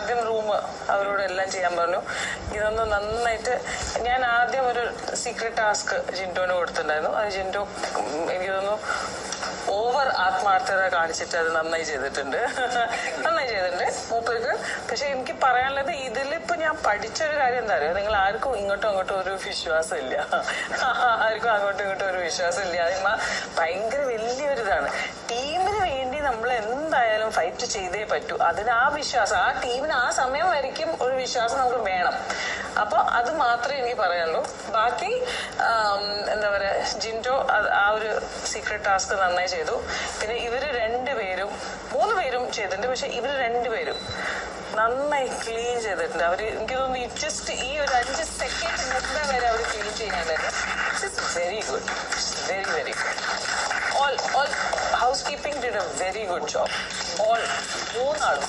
ആദ്യം റൂം അവരോട് എല്ലാം ചെയ്യാൻ പറഞ്ഞു. ഇതൊന്ന് നന്നായിട്ട് ഞാൻ ആദ്യം ഒരു സീക്രട്ട് ടാസ്ക് ജിൻഡോന് കൊടുത്തിട്ടുണ്ടായിരുന്നു. അത് ജിൻഡോ എനിക്ക് തോന്നുന്നു ഓവർ ആത്മാർത്ഥത കാണിച്ചിട്ട് അത് നന്നായി ചെയ്തിട്ടുണ്ട് മൂപ്പർക്ക്. പക്ഷെ എനിക്ക് പറയാനുള്ളത് ഇതിലിപ്പോ ഞാൻ പഠിച്ചൊരു കാര്യം എന്താ അറിയോ, നിങ്ങൾ ആർക്കും ഇങ്ങോട്ടും അങ്ങോട്ടും ഒരു വിശ്വാസം ഇല്ല. ആർക്കും അങ്ങോട്ടും ഇങ്ങോട്ടും ഒരു വിശ്വാസം ഇല്ല. അതിമ്മ ഭയങ്കര വലിയൊരിതാണ്. ടീമിന് വേണ്ടി നമ്മൾ എന്തായാലും ഫൈറ്റ് ചെയ്തേ പറ്റൂ. അതിന് ആ വിശ്വാസം, ആ ടീമിന് ആ സമയം വരയ്ക്കും ഒരു വിശ്വാസം നമുക്ക് വേണം. അപ്പൊ അത് മാത്രമേ എനിക്ക് പറയാനുള്ളൂ. ബാക്കി എന്താ പറയാ, ജിൻഡോ ആ ഒരു സീക്രട്ട് ടാസ്ക് നന്നായി ചെയ്തു. പിന്നെ ഇവര് മൂന്ന് പേരും ചെയ്തിട്ടുണ്ട്. പക്ഷെ ഇവര് രണ്ടുപേരും നന്നായി ക്ലീൻ ചെയ്തിട്ടുണ്ട്. അവര് എനിക്ക് തോന്നുന്നു ജസ്റ്റ് ഈ ഒരു 5 സെക്കൻഡ് മുമ്പേ വരെ അവർ ക്ലീൻ ചെയ്യാനായിരുന്നു. Very good, very very good. All house keeping did A very good job. മൂന്നാളും